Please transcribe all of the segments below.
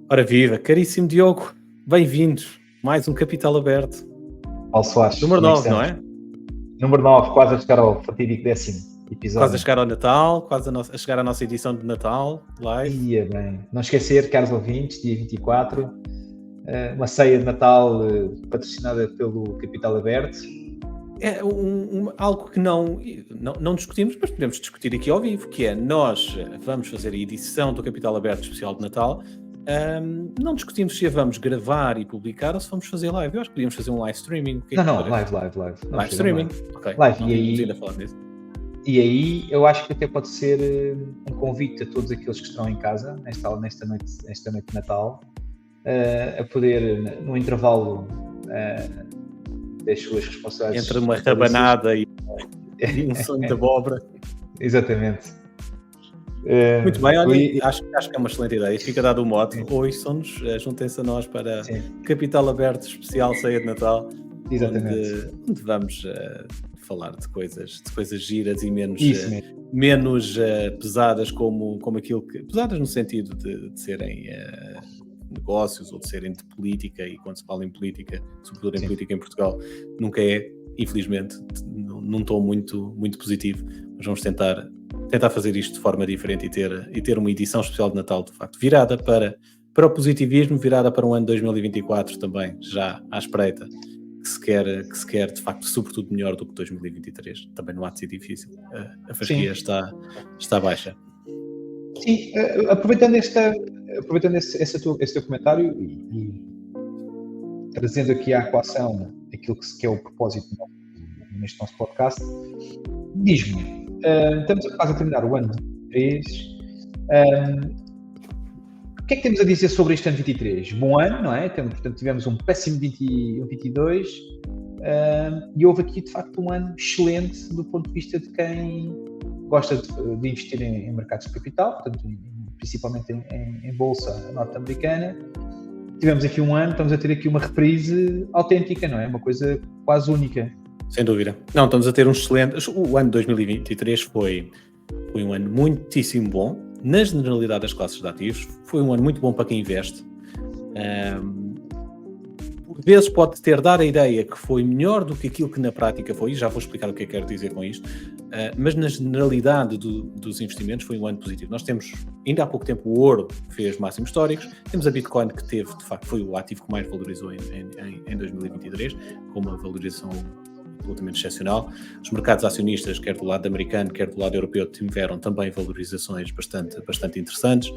Ora viva, caríssimo Diogo, bem-vindos. Mais um Capital Aberto. Paulo Soares. Número 9, não é? Número 9, quase a chegar ao fatídico 10º episódio. Quase a chegar ao Natal, quase a chegar à nossa edição de Natal, live. Ia bem. Não esquecer, caros ouvintes, dia 24, uma ceia de Natal patrocinada pelo Capital Aberto. É algo que não discutimos, mas podemos discutir aqui ao vivo, que é nós vamos fazer a edição do Capital Aberto especial de Natal. Não discutimos se a vamos gravar e publicar ou se vamos fazer live. Eu acho que podíamos fazer um live streaming. Live. Live streaming, ok. Live. Não, e aí, ainda falar nisso. E aí eu acho que até pode ser um convite a todos aqueles que estão em casa nesta noite de Natal, a poder, no intervalo das suas responsabilidades. Entre uma rabanada e um sonho de abóbora. Exatamente. Muito bem, olha, acho que é uma excelente ideia. Fica dado o mote. Ouçam-nos, juntem-se a nós para Capital Aberto especial ceia de Natal. Exatamente. Onde vamos falar de coisas giras e menos pesadas como aquilo que... Pesadas no sentido de serem negócios ou de serem de política, e quando se fala em política, sobretudo em política em Portugal, nunca é, infelizmente, num tom muito, muito positivo, mas vamos tentar fazer isto de forma diferente e ter uma edição especial de Natal, de facto, virada para o positivismo, virada para um ano 2024 também, já à espreita, que se quer, de facto, sobretudo melhor do que 2023. Também não há de ser difícil. A fasquia está baixa. Sim, aproveitando esse teu comentário e trazendo aqui à equação aquilo que é o propósito neste nosso podcast, diz-me, estamos quase a terminar o ano de 2023. O que é que temos a dizer sobre este ano 23? Bom ano, não é? Portanto, tivemos um péssimo 22 e houve aqui, de facto, um ano excelente do ponto de vista de quem gosta de investir em mercados de capital, portanto, principalmente em bolsa norte-americana. Tivemos aqui um ano, estamos a ter aqui uma reprise autêntica, não é? Uma coisa quase única. Sem dúvida. Não, estamos a ter um excelente... O ano de 2023 foi um ano muitíssimo bom. Na generalidade das classes de ativos, foi um ano muito bom para quem investe. Por vezes pode ter dado a ideia que foi melhor do que aquilo que na prática foi, e já vou explicar o que é que quero dizer com isto, mas na generalidade dos investimentos foi um ano positivo. Nós temos, ainda há pouco tempo, o ouro que fez máximos históricos, temos a Bitcoin que teve, de facto, foi o ativo que mais valorizou em 2023, com uma valorização absolutamente excepcional. Os mercados acionistas, quer do lado americano, quer do lado europeu, tiveram também valorizações bastante interessantes.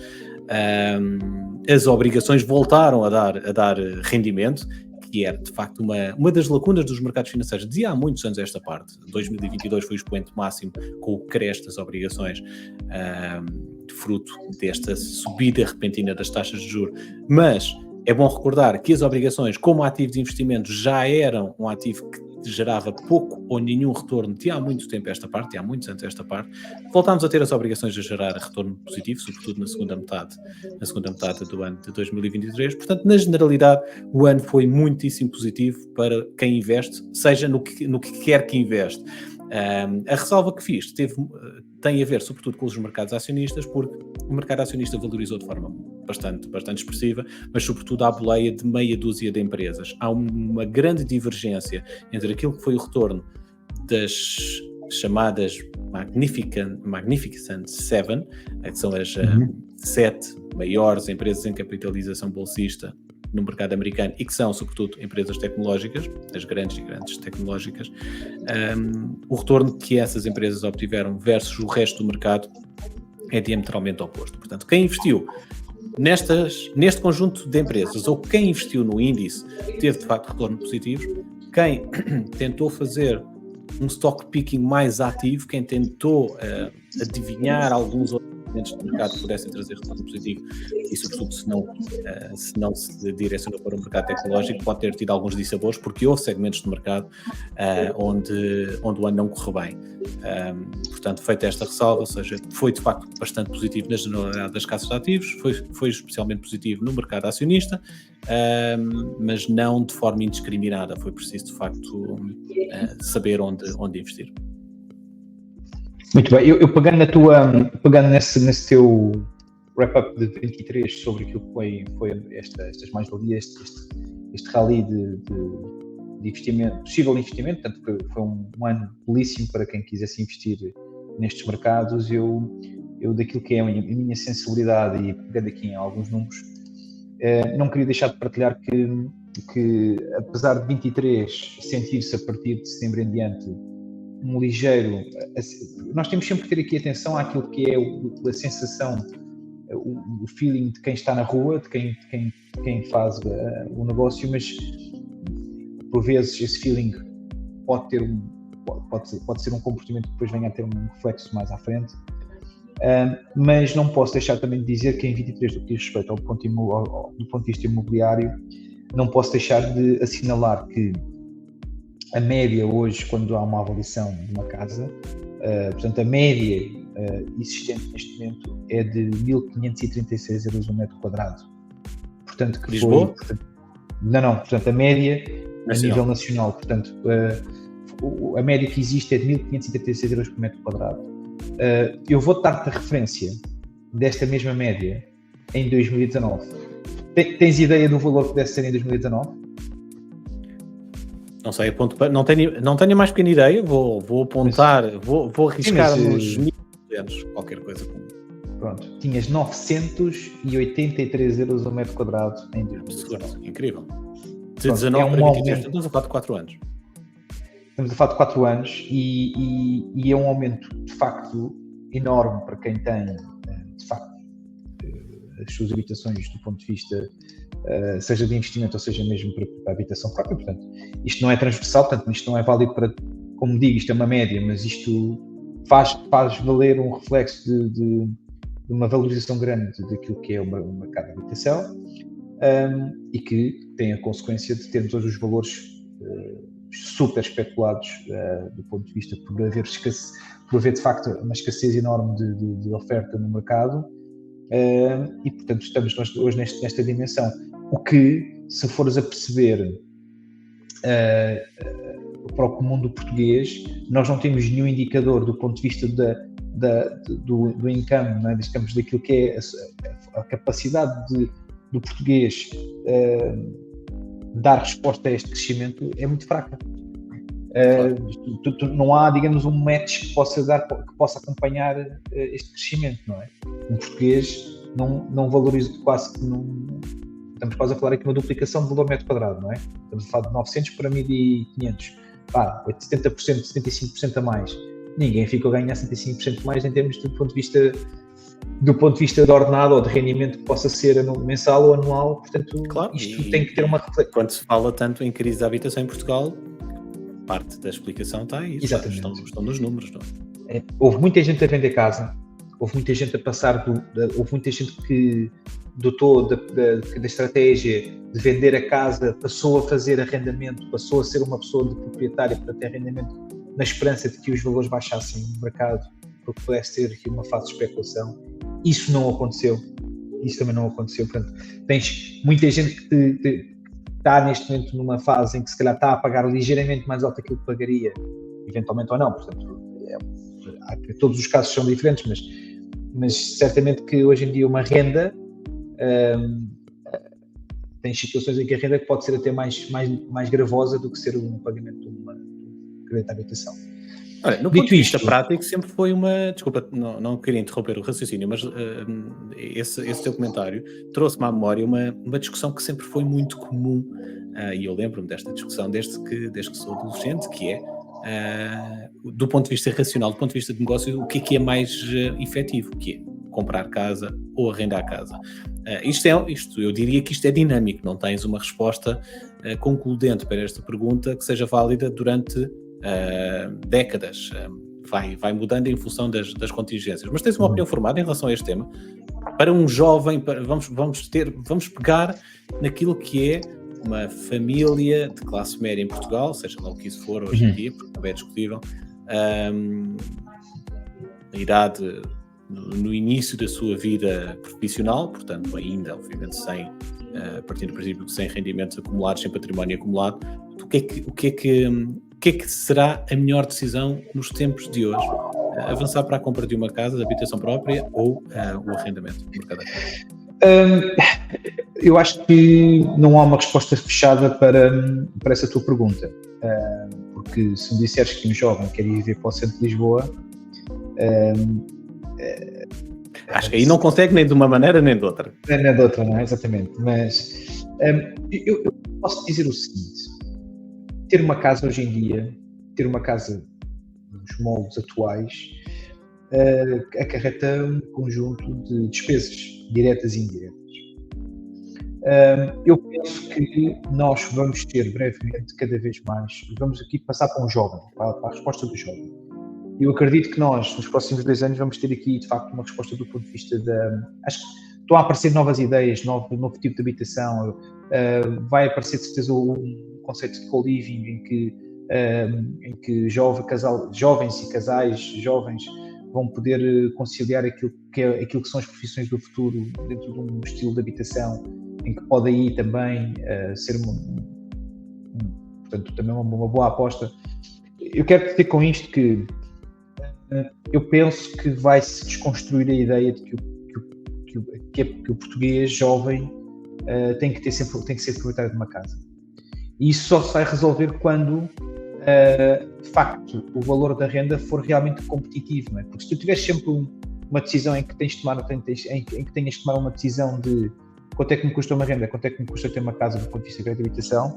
As obrigações voltaram a dar rendimento, que era, de facto, uma das lacunas dos mercados financeiros. Dizia há muitos anos esta parte. 2022 foi o expoente máximo com o crescimento das obrigações, fruto desta subida repentina das taxas de juros. Mas é bom recordar que as obrigações, como ativo de investimento, já eram um ativo que gerava pouco ou nenhum retorno de há muito tempo esta parte, há muitos anos esta parte. Voltámos a ter as obrigações a gerar retorno positivo, sobretudo na segunda metade do ano de 2023. Portanto, na generalidade, o ano foi muitíssimo positivo para quem investe, seja no que quer que investe. A ressalva que fiz tem a ver, sobretudo, com os mercados acionistas, porque o mercado acionista valorizou de forma bastante expressiva, mas, sobretudo, à boleia de meia dúzia de empresas. Há uma grande divergência entre aquilo que foi o retorno das chamadas Magnificent Seven, que são as 7 maiores empresas em capitalização bolsista no mercado americano e que são, sobretudo, empresas tecnológicas, as grandes tecnológicas. O retorno que essas empresas obtiveram versus o resto do mercado é diametralmente oposto. Portanto, quem investiu neste conjunto de empresas ou quem investiu no índice teve, de facto, retorno positivo. Quem tentou fazer um stock picking mais ativo, quem tentou adivinhar alguns outros elementos do mercado que pudessem trazer retorno positivo e, sobretudo, se não se direcionou para o mercado tecnológico, pode ter tido alguns dissabores, porque houve segmentos de mercado onde o ano não correu bem. Portanto, feita esta ressalva, ou seja, foi de facto bastante positivo na generalidade das casas de ativos, foi especialmente positivo no mercado acionista, mas não de forma indiscriminada. Foi preciso, de facto, saber onde investir. Muito bem, eu pegando nesse teu wrap-up de 23 sobre aquilo que foi estas mais-valias, este rally de investimento, possível investimento, portanto foi um ano belíssimo para quem quisesse investir nestes mercados. Eu daquilo que é a minha sensibilidade, e pegando aqui em alguns números, não queria deixar de partilhar que apesar de 23 sentir-se a partir de setembro em diante um ligeiro... Nós temos sempre que ter aqui atenção àquilo que é a sensação, o feeling de quem está na rua, de quem faz o negócio, mas por vezes esse feeling pode ser um comportamento que depois venha a ter um reflexo mais à frente. Mas não posso deixar também de dizer que em 23, do que diz respeito do ponto de vista imobiliário, não posso deixar de assinalar que a média hoje, quando há uma avaliação de uma casa, portanto a média existente neste momento é de 1.536 euros um metro quadrado. Portanto, que Lisboa? Portanto a média Nacional. A nível nacional, portanto a média que existe é de 1.536 euros por metro quadrado. Eu vou dar-te a referência desta mesma média em 2019. Tens ideia do valor que deve ser em 2019? Não sei, não tenho a mais pequena ideia, vou apontar, vou arriscar nos 1.200, qualquer coisa como. Pronto, tinhas 983 euros ao metro quadrado em 2019. Incrível. De 19 para 23, estamos a falar de 4 anos. Estamos a falar de 4 anos e é um aumento de facto enorme para quem tem, de facto, as suas habitações do ponto de vista, seja de investimento ou seja mesmo para a habitação própria. Portanto, isto não é transversal, portanto, isto não é válido para, como digo, isto é uma média, mas isto faz valer um reflexo de uma valorização grande daquilo que é o mercado de habitação, e que tem a consequência de termos hoje os valores super especulados do ponto de vista por haver de facto uma escassez enorme de oferta no mercado, e portanto estamos nós hoje nesta dimensão. O que, se fores a perceber para o comum do português, nós não temos nenhum indicador do ponto de vista do income, né, digamos, daquilo que é a capacidade do português dar resposta a este crescimento é muito fraca. Não há, digamos, um match que possa acompanhar este crescimento, não é? Um português não valoriza quase que não. Estamos quase a falar aqui de uma duplicação de valor metro quadrado, não é? Estamos a falar de 900 para 1.500. 70%, 75% a mais. Ninguém fica a ganhar 75% mais em termos do ponto de vista de ordenado ou de rendimento que possa ser mensal ou anual. Portanto, claro, isto tem que ter uma reflexão. Quando se fala tanto em crise da habitação em Portugal, parte da explicação está aí. Exatamente. Estão nos números, não é? Houve muita gente a vender casa, houve muita gente a passar, houve muita gente que dotou da estratégia de vender a casa, passou a fazer arrendamento, passou a ser uma pessoa de proprietária para ter arrendamento, na esperança de que os valores baixassem no mercado, porque pudesse ter aqui uma fase de especulação. Isso não aconteceu. Isso também não aconteceu. Portanto, tens muita gente que está neste momento numa fase em que se calhar está a pagar ligeiramente mais alto aquilo que pagaria, eventualmente ou não. Portanto, todos os casos são diferentes, mas certamente que hoje em dia uma renda, tem situações em que a renda pode ser até mais gravosa do que ser um pagamento de uma crédito de habitação. Olha, no ponto de vista prático sempre foi uma... Desculpa, não queria interromper o raciocínio, mas esse teu comentário trouxe-me à memória uma discussão que sempre foi muito comum, e eu lembro-me desta discussão desde que sou adolescente, que é, do ponto de vista racional, do ponto de vista de negócio, o que é mais efetivo, que é comprar casa ou arrendar casa. Isto, eu diria que isto é dinâmico, não tens uma resposta concludente para esta pergunta que seja válida durante décadas, vai mudando em função das contingências, mas tens uma opinião formada em relação a este tema. Para um jovem, vamos pegar naquilo que é uma família de classe média em Portugal, seja lá o que isso for hoje em dia, porque também é discutível, a idade no início da sua vida profissional, portanto ainda obviamente partindo do princípio que sem rendimentos acumulados, sem património acumulado. O que é que será a melhor decisão nos tempos de hoje? avançar para a compra de uma casa de habitação própria ou o arrendamento do mercado da casa? Eu acho que não há uma resposta fechada para essa tua pergunta, porque se me disseres que um jovem quer ir viver para o centro de Lisboa, acho que aí não consegue nem de uma maneira nem de outra. Nem de outra, não é? Exatamente. Mas eu posso dizer o seguinte: ter uma casa hoje em dia, ter uma casa nos moldes atuais, acarreta um conjunto de despesas diretas e indiretas. Eu penso que nós vamos ter brevemente, cada vez mais, vamos aqui passar para um jovem, para a resposta do jovem. Eu acredito que nós, nos próximos 2 anos, vamos ter aqui, de facto, uma resposta do ponto de vista acho que estão a aparecer novas ideias, novo tipo de habitação, vai aparecer, de certeza, um conceito de co-living em que jovens e casais jovens vão poder conciliar aquilo que são as profissões do futuro dentro de um estilo de habitação, em que pode aí também ser portanto, também uma boa aposta. Eu quero dizer com isto que eu penso que vai-se desconstruir a ideia de que o português jovem tem que ser proprietário de uma casa. E isso só se vai resolver quando, de facto, o valor da renda for realmente competitivo, não é? Porque se tu tiveres sempre uma decisão em que tenhas de tomar uma decisão de quanto é que me custa uma renda, quanto é que me custa ter uma casa do ponto de vista de habitação,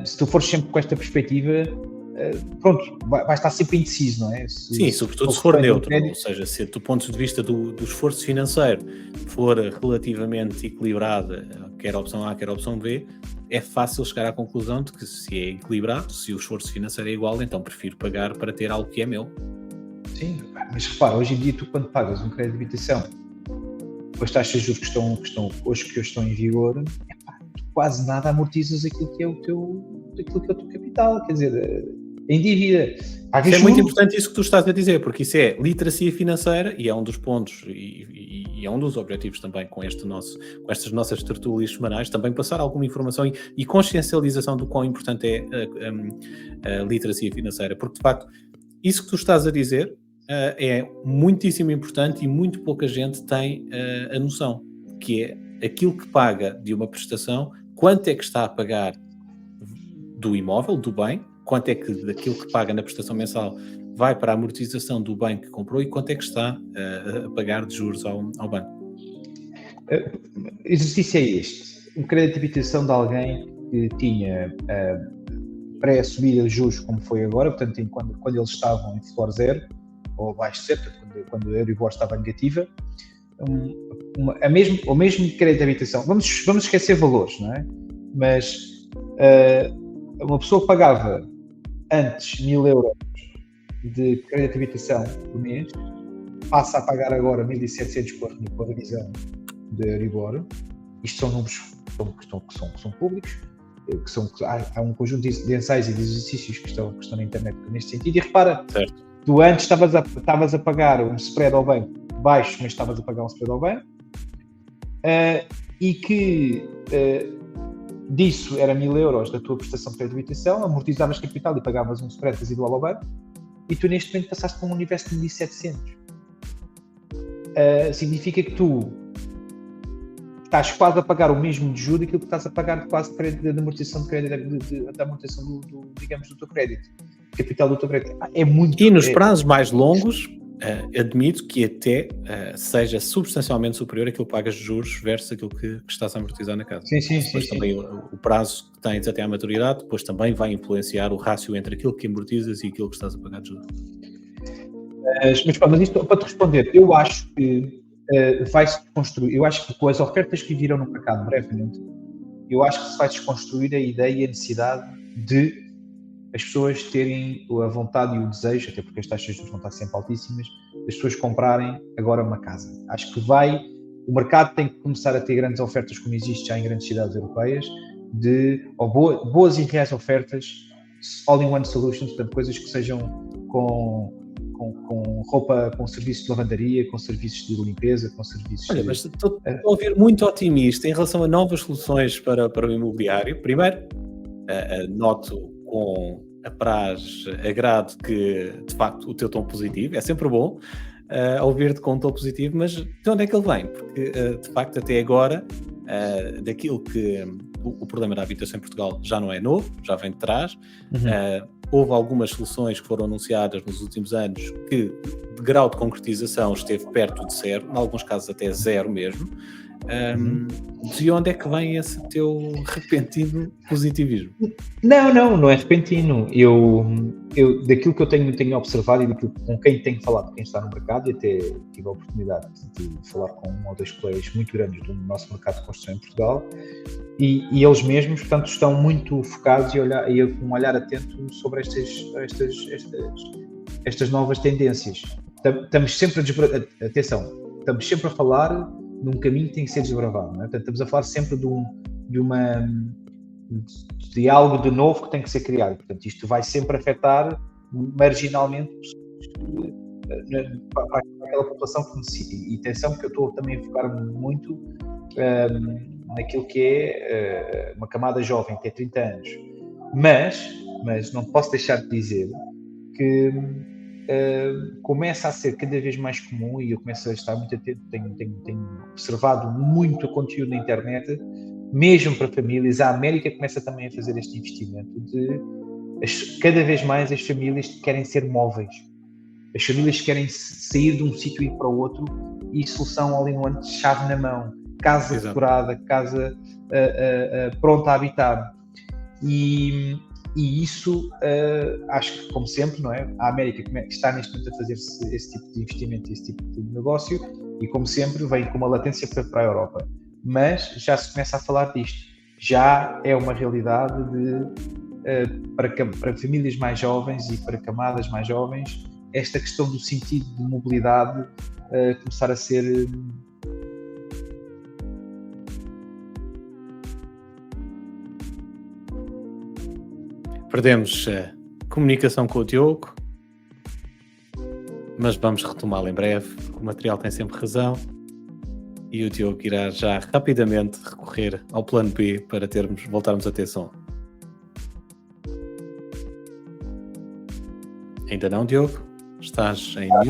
se tu fores sempre com esta perspectiva, pronto, vai estar sempre indeciso, não é? Sim, sobretudo se for neutro, ou seja, se do ponto de vista do esforço financeiro for relativamente equilibrada, quer a opção A, quer a opção B, é fácil chegar à conclusão de que se é equilibrado, se o esforço financeiro é igual, então prefiro pagar para ter algo que é meu. Sim, mas repara, hoje em dia tu quando pagas um crédito de habitação com as taxas de juros que hoje estão em vigor, tu quase nada amortizas aquilo que é o teu capital, quer dizer, em dívida. É muito importante isso que tu estás a dizer, porque isso é literacia financeira e é um dos pontos e é um dos objetivos também com estas nossas tertúlias semanais, também passar alguma informação e consciencialização do quão importante é a literacia financeira, porque de facto isso que tu estás a dizer é muitíssimo importante e muito pouca gente tem a noção, que é aquilo que paga de uma prestação, quanto é que está a pagar do imóvel, do bem, quanto é que daquilo que paga na prestação mensal vai para a amortização do bem que comprou e quanto é que está a pagar de juros ao banco. O exercício é este. Um crédito de habitação de alguém que tinha pré-subida de juros como foi agora, portanto, quando eles estavam em flor zero, ou abaixo de certo, quando a Euribor estava negativa, o mesmo crédito de habitação. Vamos esquecer valores, não é? Mas uma pessoa pagava antes 1.000 euros de crédito de habitação por mês, passa a pagar agora 1.700 com a revisão de Euribor. Isto são números que são públicos, há um conjunto de ensaios e de exercícios que estão na internet neste sentido. E repara, certo, tu antes estavas a pagar um spread ao banco baixo, mas estavas a pagar um spread ao banco, e que disso era 1.000 euros da tua prestação de crédito de habitação, amortizavas capital e pagavas um spread residual ao banco, e tu neste momento passaste para um universo de 1.700. Significa que tu estás quase a pagar o mesmo de juros daquilo que estás a pagar quase de amortização de crédito, da amortização digamos, do teu crédito, capital do teu crédito. É muito. E nos prazos mais longos, admito que até seja substancialmente superior àquilo que pagas de juros versus aquilo que estás a amortizar na casa. Sim. Também o prazo que tens até à maturidade, depois também vai influenciar o rácio entre aquilo que amortizas e aquilo que estás a pagar de juros. Mas isto, para te responder, eu acho que vai-se construir, eu acho que com as ofertas que virão no mercado brevemente, eu acho que se vai desconstruir a ideia e a necessidade de as pessoas terem a vontade e o desejo, até porque as taxas de juros vão estar sempre altíssimas, as pessoas comprarem agora uma casa. Acho que o mercado tem que começar a ter grandes ofertas, como existe já em grandes cidades europeias, boas e reais ofertas, all-in-one solutions, portanto, coisas que sejam com roupa, com serviços de lavandaria, com serviços de limpeza, com serviços... Olha, mas estou a ouvir muito otimista em relação a novas soluções para o imobiliário. Primeiro, noto com apraz, agrade que, de facto, o teu tom positivo. É sempre bom ouvir-te com um tom positivo, mas de onde é que ele vem? Porque, de facto, até agora, daquilo que... O problema da habitação em Portugal já não é novo, já vem de trás. Houve algumas soluções que foram anunciadas nos últimos anos que, de grau de concretização, esteve perto de zero, em alguns casos até zero mesmo. De onde é que vem esse teu repentino positivismo? Não é repentino. Eu daquilo que eu tenho observado e daquilo com quem tenho falado, quem está no mercado, e até tive a oportunidade de falar com um ou dois players muito grandes do nosso mercado de construção em Portugal, e eles mesmos, portanto, estão muito focados e com um olhar atento sobre estas novas tendências. Estamos sempre estamos sempre a falar num caminho que tem que ser desbravado, não é? Portanto, estamos a falar sempre de algo de novo que tem que ser criado. Portanto, isto vai sempre afetar marginalmente para aquela população que necessita. E atenção, porque eu estou também a focar-me muito naquilo que é uma camada jovem, que tem 30 anos. Mas não posso deixar de dizer que começa a ser cada vez mais comum, e eu começo a estar muito atento, tenho observado muito conteúdo na internet, mesmo para famílias. A América começa também a fazer este investimento cada vez mais as famílias querem ser móveis. As famílias querem sair de um sítio e ir para o outro, e solução all-in-one, de chave na mão, casa decorada, casa pronta a habitar. E isso, acho que, como sempre, não é? A América está neste momento a fazer esse tipo de investimento, esse tipo de negócio, e, como sempre, vem com uma latência para a Europa. Mas já se começa a falar disto. Já é uma realidade para famílias mais jovens e para camadas mais jovens, esta questão do sentido de mobilidade começar a ser... Perdemos a comunicação com o Diogo, mas vamos retomá-lo em breve. O material tem sempre razão, e o Diogo irá já rapidamente recorrer ao plano B para voltarmos a ter som. Ainda não, Diogo? Estás em mute?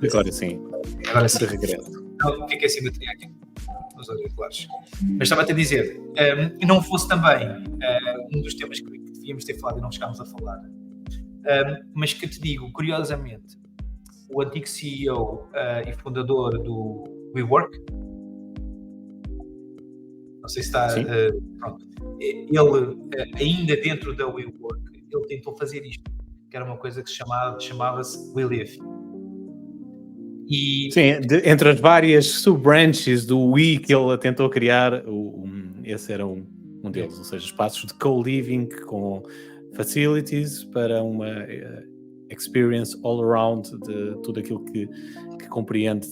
Agora sim. Agora sim. De regresso. Não, fiquei sem bateria aqui nos auriculares. Mas estava-te a dizer, não fosse também um dos temas que devíamos ter falado e não chegámos a falar, mas que te digo, curiosamente, o antigo CEO e fundador do WeWork, não sei se está... pronto, ele, ainda dentro da WeWork, ele tentou fazer isto, que era uma coisa que chamava-se WeLive. Sim, entre as várias sub-branches do We que ele tentou criar, esse era um deles, ou seja, espaços de co-living com facilities para uma experience all around de tudo aquilo que compreende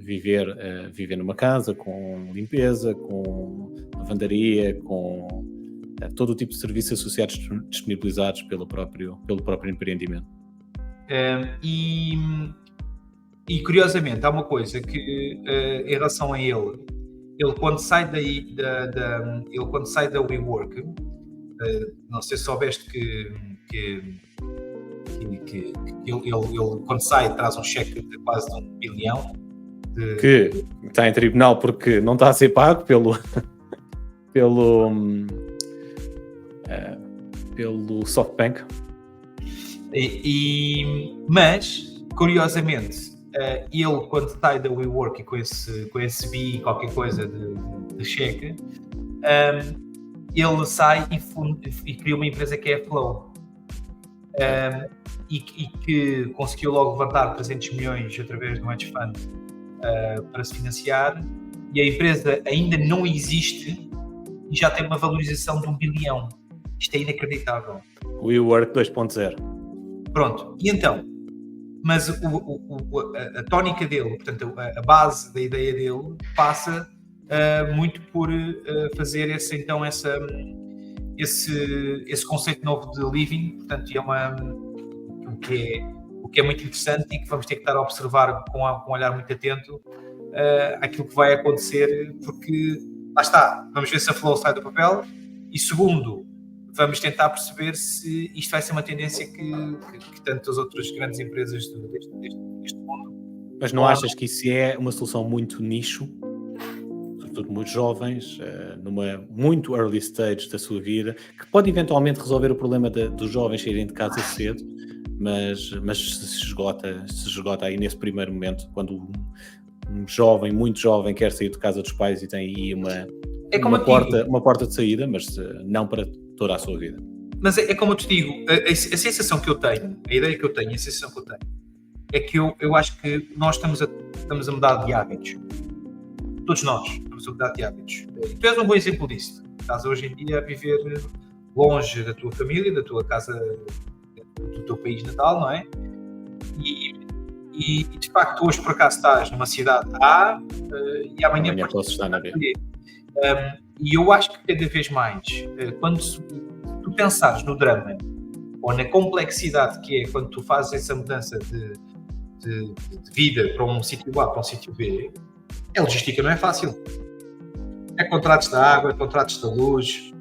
viver numa casa, com limpeza, com lavandaria, com todo o tipo de serviços associados disponibilizados pelo próprio empreendimento. E curiosamente, há uma coisa que, em relação a ele quando sai da WeWork, não sei se soubeste que ele quando sai traz um cheque de quase de 1 bilhão. Que está em tribunal porque não está a ser pago pelo SoftBank. Mas, curiosamente, ele quando sai da WeWork e com esse bi, qualquer coisa de cheque, ele sai e cria uma empresa que é a Flow, e que conseguiu logo levantar 300 milhões através de um hedge fund para se financiar, e a empresa ainda não existe e já tem uma valorização de 1 bilhão. Isto é inacreditável. WeWork 2.0. Pronto, e então, mas a tónica dele, portanto, a base da ideia dele passa muito por fazer esse conceito novo de living, portanto, o que é muito interessante e que vamos ter que estar a observar com um olhar muito atento aquilo que vai acontecer, porque lá está, vamos ver se a Flow sai do papel, e segundo, vamos tentar perceber se isto vai ser uma tendência que tantas outras grandes empresas deste mundo. Mas não achas que isso é uma solução muito nicho, sobretudo muito jovens, numa muito early stage da sua vida, que pode eventualmente resolver o problema dos jovens saírem de casa cedo, mas se esgota aí nesse primeiro momento, quando um jovem, muito jovem, quer sair de casa dos pais e tem aí uma porta de saída, mas não para toda a sua vida. Mas é como eu te digo, a sensação que eu tenho, a ideia que eu tenho, a sensação que eu tenho, é que eu acho que nós estamos a mudar de hábitos. Todos nós estamos a mudar de hábitos. E tu és um bom exemplo disso. Estás hoje em dia a viver longe da tua família, da tua casa, do teu país natal, não é? E de facto hoje por acaso estás numa cidade A e amanhã posso estar na B. E eu acho que cada vez mais, quando tu pensares no drama ou na complexidade que é quando tu fazes essa mudança de vida para um sítio A para um sítio B, a logística não é fácil. É contratos da água, é contratos da luz,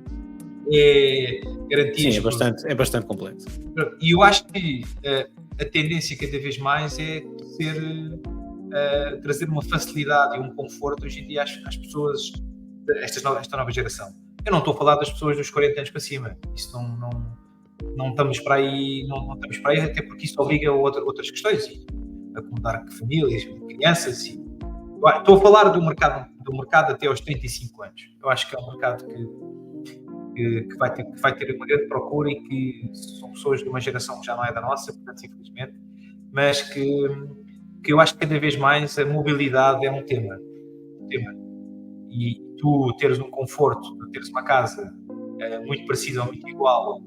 é garantias. Sim, é bastante complexo. E eu acho que a tendência cada vez mais é trazer uma facilidade e um conforto hoje em dia às pessoas, esta nova geração. Eu não estou a falar das pessoas dos 40 anos para cima. Isso não estamos para aí, não estamos para aí, até porque isso obriga a outras questões, a acomodar famílias, crianças. Estou a falar do mercado até aos 35 anos. Eu acho que é um mercado que vai ter uma grande procura e que são pessoas de uma geração que já não é da nossa, portanto, infelizmente, mas que eu acho que cada vez mais a mobilidade é um tema. E tu teres um conforto, teres uma casa muito parecida ou muito igual,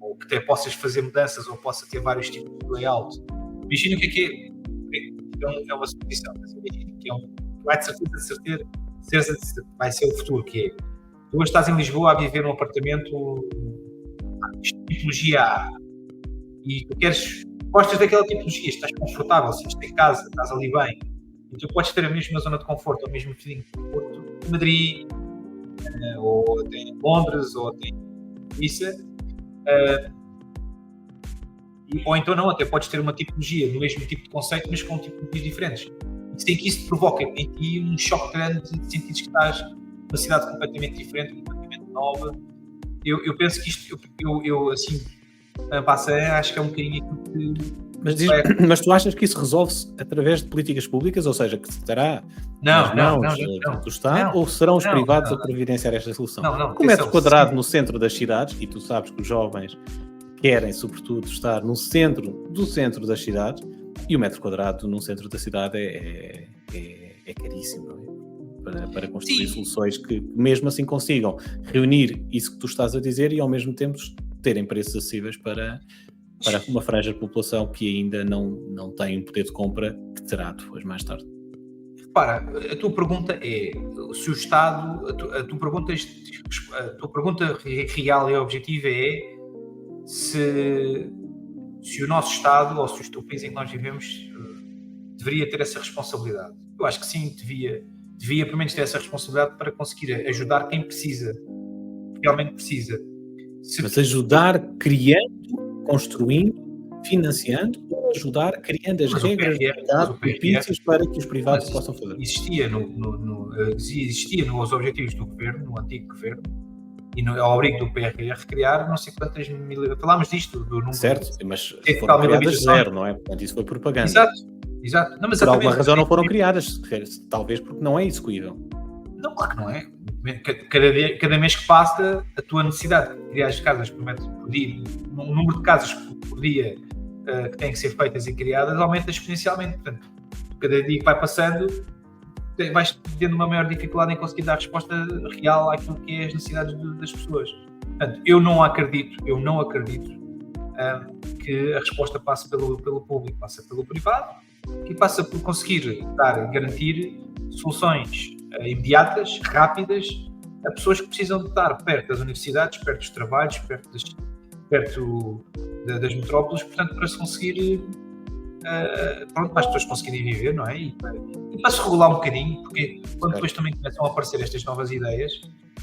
ou que até possas fazer mudanças ou possa ter vários tipos de layout. Imagina o que é uma suposição, mas imagina que vai de certeza vai ser o futuro, que é, tu hoje estás em Lisboa a viver num apartamento de tipologia A e tu gostas daquela tipologia, estás confortável, se estás em casa, estás ali bem, e tu podes ter a mesma zona de conforto, ou o mesmo feeling de conforto em Madrid, ou até em Londres, ou até em Suíça, ou então não, até podes ter uma tipologia, no mesmo tipo de conceito, mas com tipologias diferentes. E sem que isso te provoque em ti um choque grande de sentidos que estás numa cidade completamente diferente, completamente nova. Eu penso que isto, eu assim, acho que é um bocadinho aquilo que... Mas tu achas que isso resolve-se através de políticas públicas, ou seja, que se terá nas mãos do Estado, ou serão os privados a providenciar esta solução? Com o metro quadrado no centro das cidades, e tu sabes que os jovens querem, sobretudo, estar no centro do centro das cidades, e o metro quadrado no centro da cidade é caríssimo, não é? Para construir soluções que mesmo assim consigam reunir isso que tu estás a dizer e ao mesmo tempo terem preços acessíveis para uma franja de população que ainda não tem um poder de compra que terá depois mais tarde. Repara, a tua pergunta é se o Estado, a tua pergunta real e objetiva é se o nosso Estado ou se o país em que nós vivemos deveria ter essa responsabilidade. Eu acho que sim, devia pelo menos ter essa responsabilidade para conseguir ajudar quem precisa, realmente precisa. Mas ajudar criando, construindo, financiando, ou ajudar criando as regras do mercado propícias para que os privados possam fazer. Existia nos objetivos do governo, no antigo governo, e ao abrigo do PRR, criar não sei quantas mil... Falámos disto, do número... Certo, mas foram criadas zero, não é? Portanto, isso foi propaganda. Exato. Não, mas por alguma razão não foram criadas, talvez porque não é execuível. Não, claro que não é. Cada mês que passa, a tua necessidade de criar as casas por dia, o número de casas por dia que têm que ser feitas e criadas aumenta exponencialmente. Portanto, cada dia que vai passando, vais tendo uma maior dificuldade em conseguir dar resposta real àquilo que é as necessidades das pessoas. Portanto, eu não acredito que a resposta passe pelo público, passa pelo privado e passa por conseguir garantir soluções imediatas, rápidas, a pessoas que precisam de estar perto das universidades, perto dos trabalhos, perto das metrópoles, portanto, para se conseguir, para as pessoas conseguirem viver, não é? E para se regular um bocadinho, porque quando depois também começam a aparecer estas novas ideias,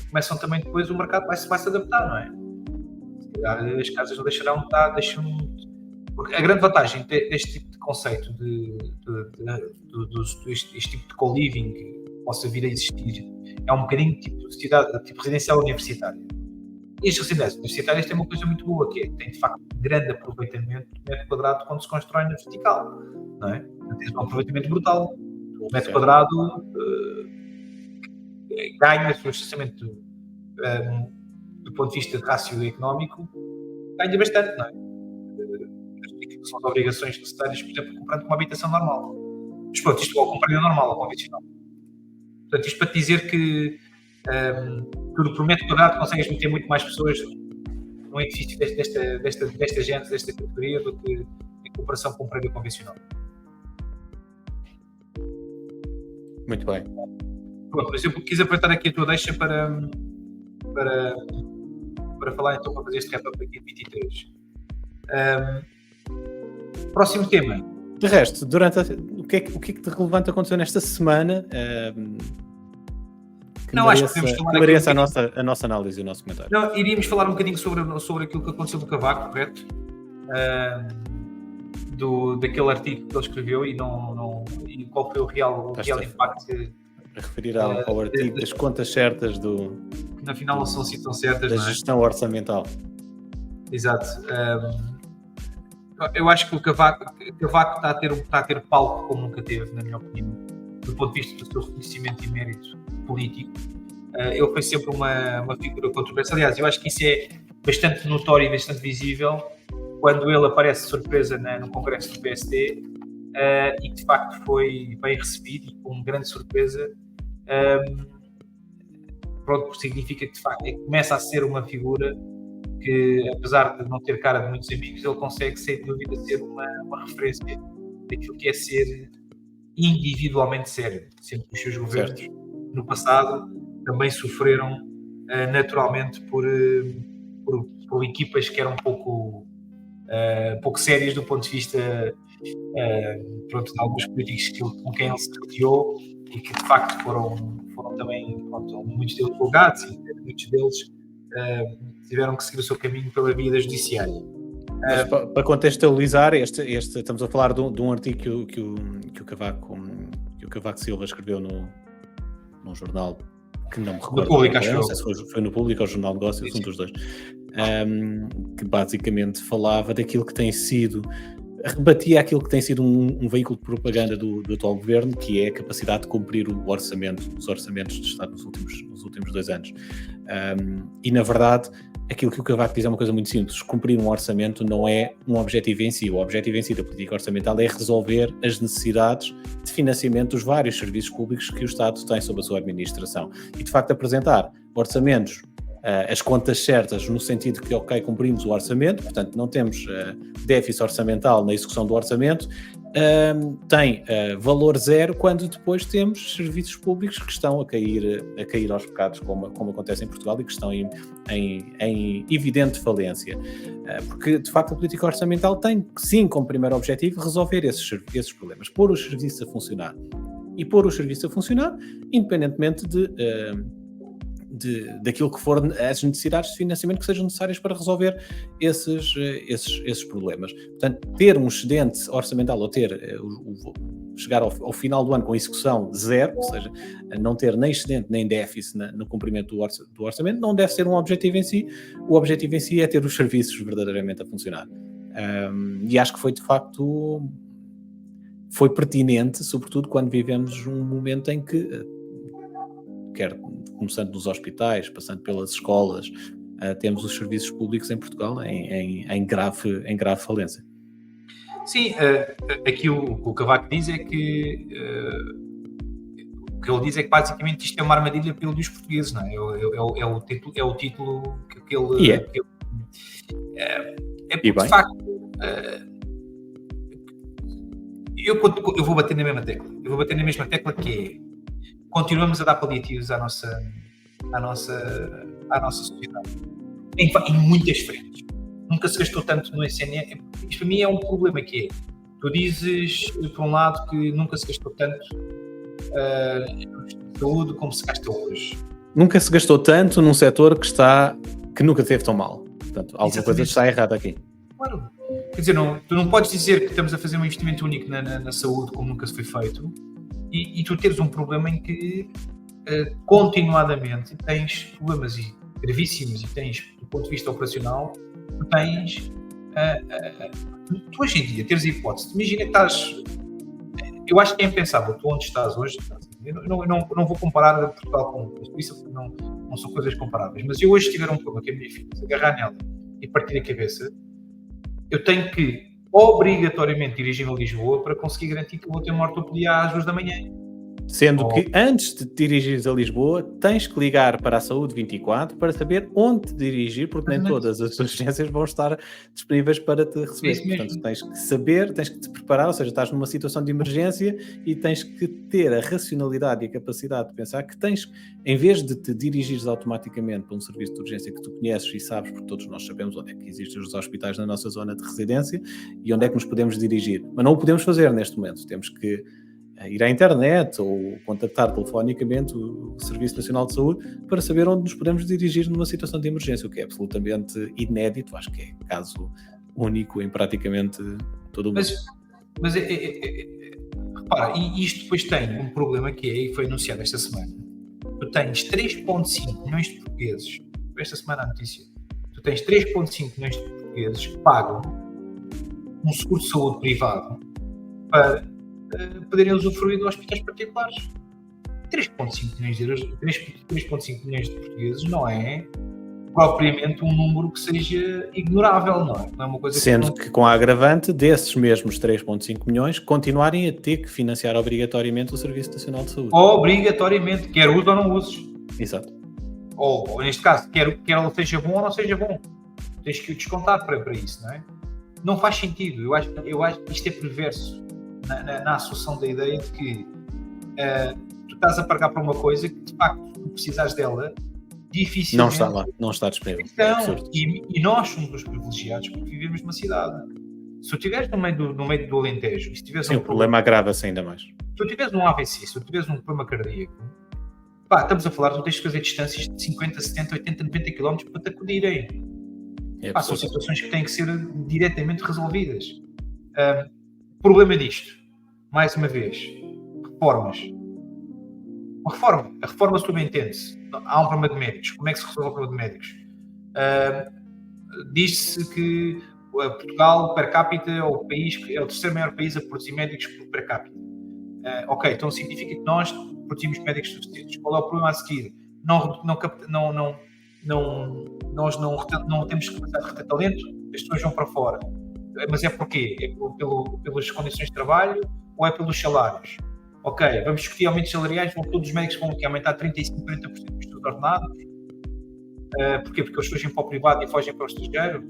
começam também depois, o mercado vai se adaptar, não é? Se calhar as casas não deixarão de estar, porque a grande vantagem deste tipo de conceito este tipo de co-living que possa vir a existir é um bocadinho tipo cidade, tipo residencial universitária. E as residências universitárias têm uma coisa muito boa, que é tem de facto um grande aproveitamento do metro quadrado quando se constrói na vertical, não é? Tens um aproveitamento brutal. O metro quadrado ganha o seu estacionamento do ponto de vista de rácio económico, ganha bastante, não é? São as obrigações necessárias, por exemplo, comprando uma habitação normal. Mas pronto, isto é o comprador normal, ou convencional. Portanto, isto para te dizer que tudo por metro quadrado consegues meter muito mais pessoas num edifício desta gente, desta categoria, do que em comparação com um prédio convencional. Muito bem. Pronto, mas eu quis aproveitar aqui a tua deixa para falar, então, para fazer este wrap-up aqui de 23. Próximo tema. De resto, o que é que de relevante aconteceu nesta semana que mereça a nossa análise e o nosso comentário? Não, iríamos falar um bocadinho sobre aquilo que aconteceu do Cavaco, correto? Daquele artigo que ele escreveu e qual foi o real impacto. A referir ao artigo das contas certas que na final não são assim tão certas, da gestão orçamental. Exato. Eu acho que o Cavaco está a ter palco como nunca teve, na minha opinião, do ponto de vista do seu reconhecimento e mérito político. Ele foi sempre uma figura controversa. Aliás, eu acho que isso é bastante notório e bastante visível quando ele aparece de surpresa no congresso do PSD e que de facto foi bem recebido e com grande surpresa. Pronto, significa que de facto começa a ser uma figura que, apesar de não ter cara de muitos amigos, ele consegue, sem dúvida, ser uma referência daquilo que é ser individualmente sério. Sempre que os seus governos, no passado, também sofreram naturalmente por equipas que eram pouco sérias do ponto de vista de alguns políticos com quem ele se rodeou e que, de facto, foram também, muitos deles julgados e muitos deles tiveram que seguir o seu caminho pela via da judiciária. Para contextualizar, estamos a falar de um artigo que o Cavaco Silva escreveu num jornal que não me recordo. No Público, acho. Não sei se foi no Público ou no Jornal de Negócios, um dos dois. Que basicamente falava daquilo que tem sido, rebatia aquilo que tem sido um veículo de propaganda do atual governo, que é a capacidade de cumprir os orçamentos de Estado nos últimos 2 anos. E, na verdade, aquilo que o Cavaco diz é uma coisa muito simples. Cumprir um orçamento não é um objetivo em si. O objetivo em si da política orçamental é resolver as necessidades de financiamento dos vários serviços públicos que o Estado tem sob a sua administração. E, de facto, apresentar orçamentos, as contas certas, no sentido que, ok, cumprimos o orçamento, portanto, não temos déficit orçamental na execução do orçamento, tem valor zero quando depois temos serviços públicos que estão a cair aos bocados, como acontece em Portugal, e que estão em evidente falência. Porque, de facto, a política orçamental tem, sim, como primeiro objetivo, resolver esses problemas, pôr os serviços a funcionar. E pôr os serviços a funcionar, independentemente daquilo que for as necessidades de financiamento que sejam necessárias para resolver esses problemas. Portanto, ter um excedente orçamental ou chegar ao final do ano com execução zero, ou seja, não ter nem excedente nem déficit no cumprimento do orçamento, não deve ser um objetivo em si. O objetivo em si é ter os serviços verdadeiramente a funcionar. E acho que foi, de facto, foi pertinente, sobretudo quando vivemos um momento em que, quer começando nos hospitais, passando pelas escolas, temos os serviços públicos em Portugal em grave falência. Sim, aqui o Cavaco diz é que o que ele diz é que basicamente isto é uma armadilha para ele e os portugueses, não é? É o título que ele... É porque, de facto, eu vou bater na mesma tecla. Eu vou bater na mesma tecla que é: continuamos a dar paliativos à nossa sociedade. Em muitas frentes. Nunca se gastou tanto no SNS. Isto para mim é um problema que é: tu dizes, por um lado, que nunca se gastou tanto em saúde como se gasta hoje. nunca se gastou tanto num setor que nunca esteve tão mal. Portanto, alguma coisa está errada aqui. Claro. Quer dizer, tu não podes dizer que estamos a fazer um investimento único na saúde como nunca se foi feito e tu teres um problema em que continuadamente tens problemas gravíssimos e tens, do ponto de vista operacional, tu tens tu hoje em dia teres a hipótese, imagina que estás, eu acho que é impensável, tu onde estás hoje, eu não vou comparar Portugal com isso, porque não são coisas comparáveis, mas eu hoje tiver um problema que a minha filha se agarrar nela e partir a cabeça, eu tenho que obrigatoriamente dirigir-me a Lisboa para conseguir garantir que eu vou ter uma ortopedia às 2 da manhã. Sendo que antes de te dirigires a Lisboa, tens que ligar para a Saúde 24 para saber onde te dirigir, porque nem todas as urgências vão estar disponíveis para te receber. Portanto, tens que saber, tens que te preparar, ou seja, estás numa situação de emergência e tens que ter a racionalidade e a capacidade de pensar que tens, em vez de te dirigires automaticamente para um serviço de urgência que tu conheces e sabes, porque todos nós sabemos onde é que existem os hospitais na nossa zona de residência e onde é que nos podemos dirigir. Mas não o podemos fazer neste momento. Temos que ir à internet ou contactar telefonicamente o Serviço Nacional de Saúde para saber onde nos podemos dirigir numa situação de emergência, o que é absolutamente inédito, acho que é caso único em praticamente todo o mundo. Mas repara, e isto depois tem um problema que e foi anunciado esta semana. Tu tens 3,5 milhões de portugueses, esta semana a notícia, tu tens 3,5 milhões de portugueses que pagam um seguro de saúde privado para poderem usufruir de hospitais particulares. 3,5 milhões de euros, 3,5 milhões de portugueses não é propriamente um número que seja ignorável, não é? Não é uma coisa Sendo que com a agravante desses mesmos 3,5 milhões continuarem a ter que financiar obrigatoriamente o Serviço Nacional de Saúde. Obrigatoriamente, quer uses ou não uses. Exato. Ou neste caso, quer ele seja bom ou não seja bom. Tens que o descontar para isso, não é? Não faz sentido. Eu acho que isto é perverso. Na associação da ideia de que tu estás a pagar por uma coisa que de facto tu precisares dela dificilmente não está lá, não está disponível. Então, e nós somos os privilegiados porque vivemos numa cidade. Se tu estiveres no meio do Alentejo e se tiveres o problema agrava-se ainda mais. Se tu tiveres um AVC, se tu tiveres um problema cardíaco, estamos a falar, tu tens de fazer distâncias de 50, 70, 80, 90 km para te acudirem. São situações que têm que ser diretamente resolvidas. Problema disto, mais uma vez, reformas. A reforma subentende-se. Há um problema de médicos. Como é que se resolve o problema de médicos? Diz-se que Portugal, per capita, é o terceiro maior país a produzir médicos por per capita. Ok, então significa que nós produzimos médicos suficientes. Qual é o problema a seguir? Nós não temos que começar a reter talento, as pessoas vão para fora. Mas é porquê? É pelas condições de trabalho ou é pelos salários? Ok, vamos discutir aumentos salariais, todos os médicos vão aqui aumentar 35%, 40% dos seus ordenados. Porquê? Porque eles fogem para o privado e fogem para o estrangeiro?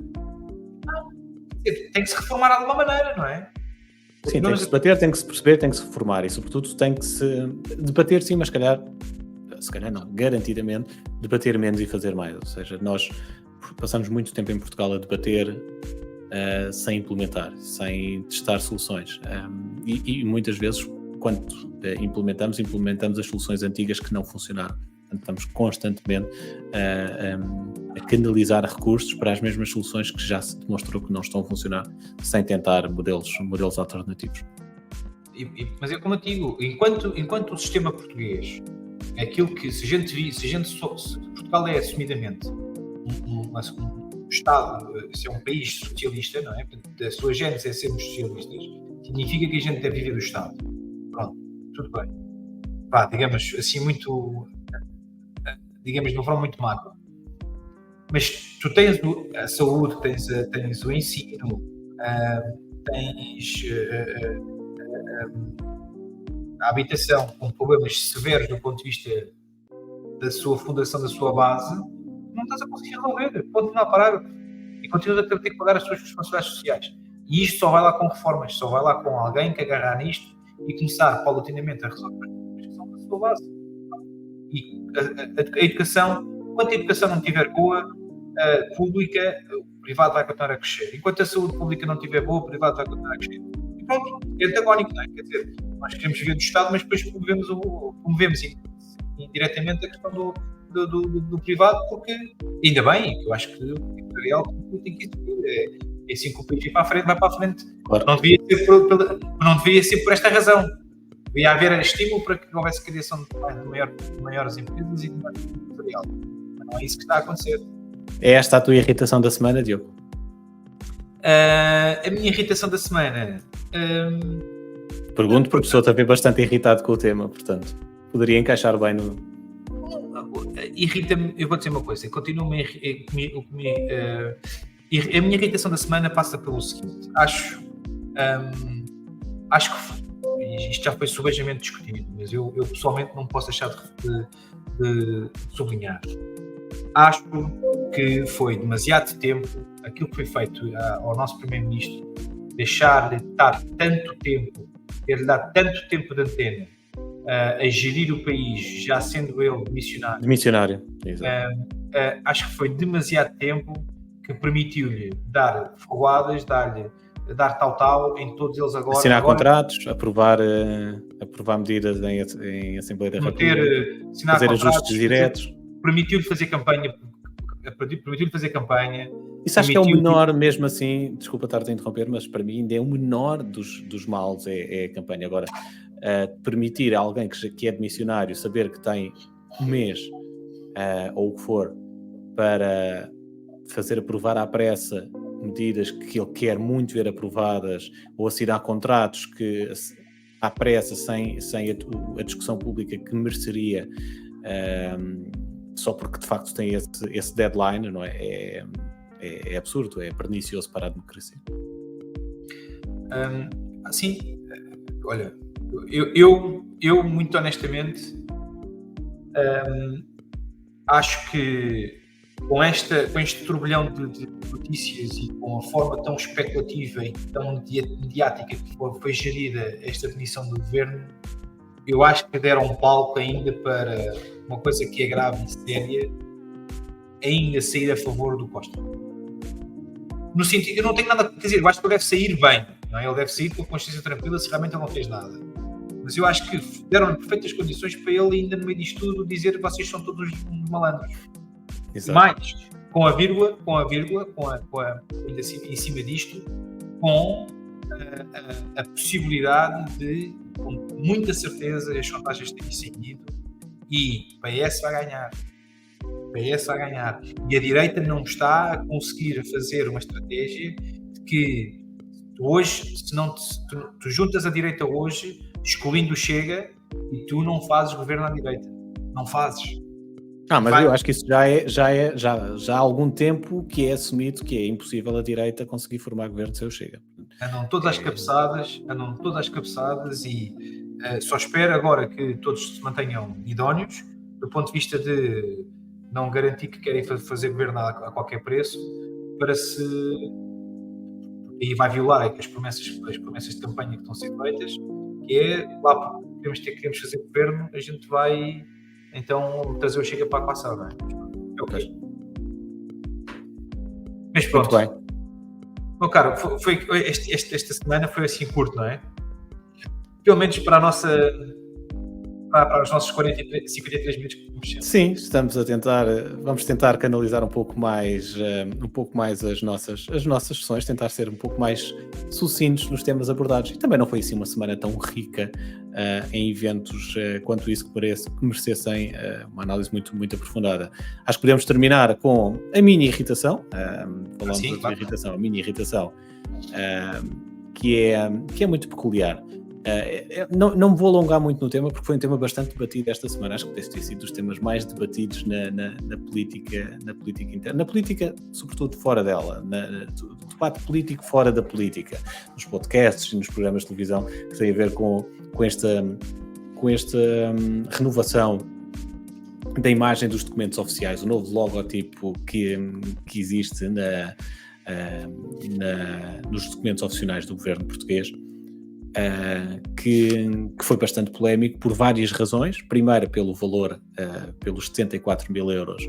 Não. Tem que se reformar de alguma maneira, não é? Sim, tem que se debater, tem que se perceber, tem que se reformar e sobretudo tem que se debater sim, mas se calhar não, garantidamente debater menos e fazer mais. Ou seja, nós passamos muito tempo em Portugal a debater sem implementar, sem testar soluções. E muitas vezes, quando implementamos as soluções antigas que não funcionaram. Portanto, estamos constantemente a canalizar recursos para as mesmas soluções que já se demonstrou que não estão a funcionar, sem tentar modelos alternativos. Mas é como eu digo, enquanto o sistema português é aquilo que, se Portugal é assumidamente um Estado, se é um país socialista, não é? A sua gênese é sermos socialistas, significa que a gente deve viver do Estado. Pronto, tudo bem. Digamos assim, digamos de uma forma muito macro. Mas tu tens a saúde, tens o ensino, tens a habitação com problemas severos do ponto de vista da sua fundação, da sua base, não estás a conseguir resolver, continua a parar e continuas a ter que pagar as suas responsabilidades sociais. E isto só vai lá com reformas, só vai lá com alguém que agarrar nisto e começar paulatinamente a resolver as questões da sua base. E a educação, enquanto a educação não estiver boa, pública, o privado vai continuar a crescer. Enquanto a saúde pública não estiver boa, o privado vai continuar a crescer. E pronto, é antagónico, não é? Quer dizer, nós queremos viver do Estado, mas depois promovemos indiretamente a questão do privado, porque ainda bem, eu acho que o empresarial tem que existir. É assim que o país vai para a frente. Claro. Não devia ser por esta razão. Devia haver estímulo para que houvesse criação de maiores empresas e de maior empresarial. Mas não é isso que está a acontecer. É esta a tua irritação da semana, Diogo? A minha irritação da semana... Pergunto porque estou-te a ver bastante irritado com o tema, portanto, poderia encaixar bem no... Irrita-me, eu vou dizer uma coisa, a minha irritação da semana passa pelo seguinte, acho que isto já foi subejamente discutido, mas eu pessoalmente não posso deixar de sublinhar. Acho que foi demasiado tempo aquilo que foi feito ao nosso Primeiro-Ministro, deixar-lhe dar tanto tempo, ter-lhe dado tanto tempo de antena a gerir o país, já sendo ele missionário. Exato. Acho que foi demasiado tempo que permitiu-lhe dar ferroadas, dar tal em todos eles agora. Assinar contratos, aprovar medidas em Assembleia da República, fazer ajustes diretos. Permitiu-lhe fazer campanha. Isso acho que é o menor, mesmo assim, desculpa estar-te a interromper, mas para mim ainda é o menor dos males, é a campanha. Agora, permitir a alguém que é de missionário saber que tem um mês, ou o que for, para fazer aprovar à pressa medidas que ele quer muito ver aprovadas, ou assinar contratos que à pressa, sem a discussão pública que mereceria, só porque de facto tem esse deadline, não é? É absurdo, é pernicioso para a democracia. Assim, olha, eu muito honestamente acho que com este turbilhão de notícias e com a forma tão especulativa e tão mediática que foi gerida esta definição do governo, eu acho que deram um palco ainda para uma coisa que é grave e séria, ainda sair a favor do Costa. No sentido, eu não tenho nada a dizer, eu acho que ele deve sair bem, não é? Ele deve sair com a consciência tranquila se realmente ele não fez nada. Mas eu acho que deram perfeitas condições para ele, ainda no meio disto tudo, dizer que vocês são todos uns malandros. Exato. Mas, com a vírgula, ainda em cima disto, com a possibilidade de, com muita certeza, as sondagens terem seguido e o PS vai ganhar. E a direita não está a conseguir fazer uma estratégia de que hoje, tu juntas a direita hoje, excluindo o Chega, e tu não fazes governo à direita. Não fazes. Mas eu acho que isso já há algum tempo que é assumido que é impossível a direita conseguir formar governo se eu Chega. Andam todas as cabeçadas e só espero agora que todos se mantenham idóneos, do ponto de vista de não garantir que querem fazer governo a qualquer preço, e vai violar as promessas de campanha que estão a ser feitas, que é lá porque queremos fazer governo, a gente vai então trazer o Chega para a passar, não é? É o que. Mas pronto. Muito bem. Bom, cara, esta semana foi assim curto, não é? Pelo menos para os nossos 53 minutos que temos. Sim, vamos tentar canalizar um pouco mais as nossas sessões, tentar ser um pouco mais sucintos nos temas abordados. E também não foi assim uma semana tão rica em eventos quanto isso que merecessem uma análise muito, muito aprofundada. Acho que podemos terminar com a minha irritação, falamos da tua irritação, a minha irritação, que é muito peculiar. Não me vou alongar muito no tema porque foi um tema bastante debatido esta semana. Acho que deve ter sido dos temas mais debatidos na política interna, na política sobretudo fora dela, do debate político fora da política, nos podcasts e nos programas de televisão que têm a ver com esta renovação da imagem dos documentos oficiais, o novo logotipo que existe nos documentos oficiais do governo português. Que foi bastante polémico por várias razões. Primeiro, pelo valor, pelos 74 mil euros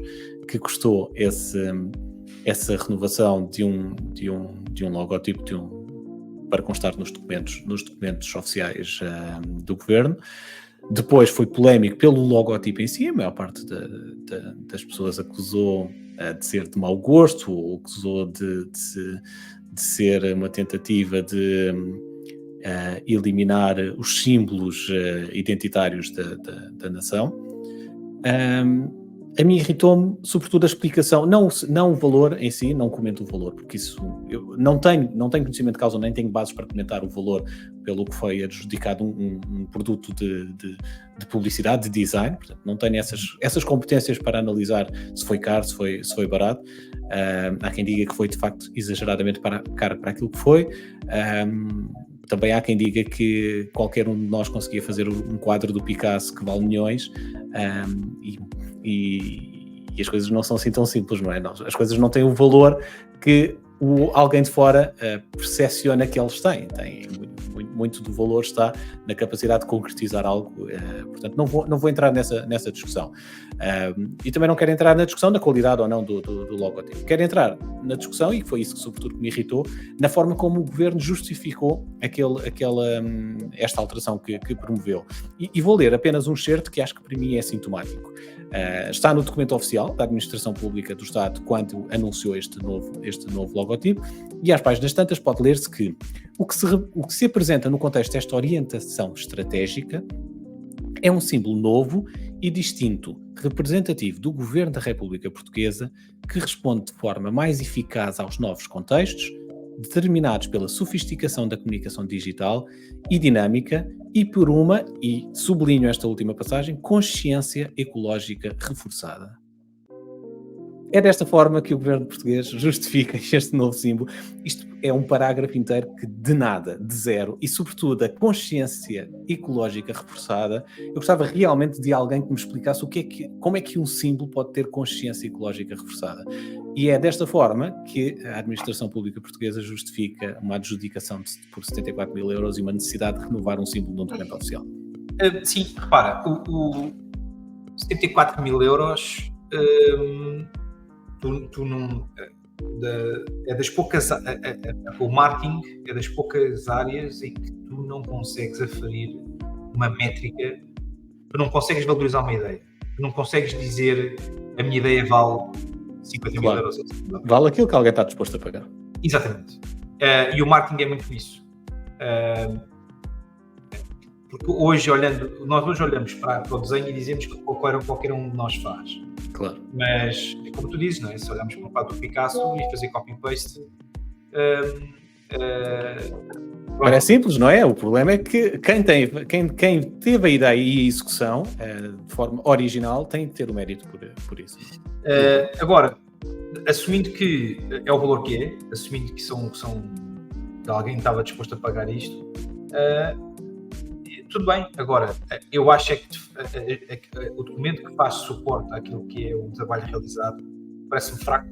que custou essa renovação de um logotipo para constar nos documentos oficiais do governo. Depois foi polémico pelo logotipo em si, a maior parte das pessoas acusou de ser de mau gosto, ou acusou de ser uma tentativa de eliminar os símbolos identitários da nação. A mim irritou-me, sobretudo, a explicação, não o valor em si, não comento o valor, porque isso eu não tenho conhecimento de causa, nem tenho bases para comentar o valor pelo que foi adjudicado um produto de publicidade, de design, portanto, não tenho essas competências para analisar se foi caro, se foi barato. Há quem diga que foi, de facto, exageradamente caro para aquilo que foi. Também há quem diga que qualquer um de nós conseguia fazer um quadro do Picasso que vale milhões, e as coisas não são assim tão simples, não é? As coisas não têm o valor que alguém de fora percepciona que eles têm. Muito do valor está na capacidade de concretizar algo, portanto não vou entrar nessa discussão. E também não quero entrar na discussão da qualidade ou não do logotipo. Quero entrar na discussão, e foi isso que sobretudo me irritou, na forma como o governo justificou esta alteração que promoveu. E vou ler apenas um excerto que acho que para mim é sintomático. Está no documento oficial da Administração Pública do Estado quando anunciou este novo logotipo, e às páginas tantas pode ler-se que o que se apresenta no contexto desta orientação estratégica é um símbolo novo e distinto, representativo do Governo da República Portuguesa, que responde de forma mais eficaz aos novos contextos, determinados pela sofisticação da comunicação digital e dinâmica, e por uma, e sublinho esta última passagem, consciência ecológica reforçada. É desta forma que o governo português justifica este novo símbolo. Isto é um parágrafo inteiro que de nada, de zero, e sobretudo a consciência ecológica reforçada. Eu gostava realmente de alguém que me explicasse como é que um símbolo pode ter consciência ecológica reforçada. E é desta forma que a Administração Pública Portuguesa justifica uma adjudicação por 74 mil euros e uma necessidade de renovar um símbolo num documento oficial. Sim, repara, o 74 mil euros... Tu não, é das poucas, o marketing é das poucas áreas em que tu não consegues aferir uma métrica, tu não consegues valorizar uma ideia, tu não consegues dizer a minha ideia vale 50 mil euros. Vale aquilo que alguém está disposto a pagar. Exatamente. E o marketing é muito isso. Porque hoje nós hoje olhamos para o desenho e dizemos que qualquer um de nós faz. Claro. Mas é como tu dizes, não é? Se olharmos para o quadro do Picasso e fazer copy-paste... Parece simples, não é? O problema é que quem teve a ideia e a execução de forma original tem que ter o mérito por isso. Agora, assumindo que é o valor que é, assumindo que que alguém estava disposto a pagar isto, tudo bem. Agora, eu acho que o documento que faz suporte àquilo que é o trabalho realizado parece-me fraco,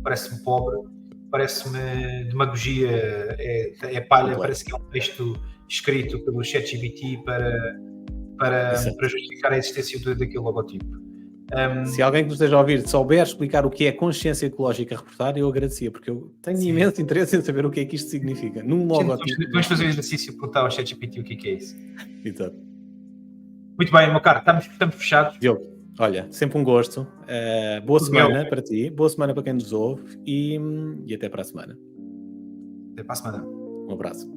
parece-me pobre, parece-me demagogia, é palha, parece que é um texto escrito pelo ChatGPT para justificar a existência daquele logotipo. Se alguém que nos esteja a ouvir souber explicar o que é consciência ecológica reportada, eu agradecia, porque eu tenho imenso interesse em saber o que é que isto significa. Vamos fazer o exercício de perguntar ao ChatGPT o que é isso. Exato. Muito bem, meu caro, estamos fechados. Diogo, olha, sempre um gosto. Boa semana para ti, boa semana para quem nos ouve e até para a semana. Até para a semana. Um abraço.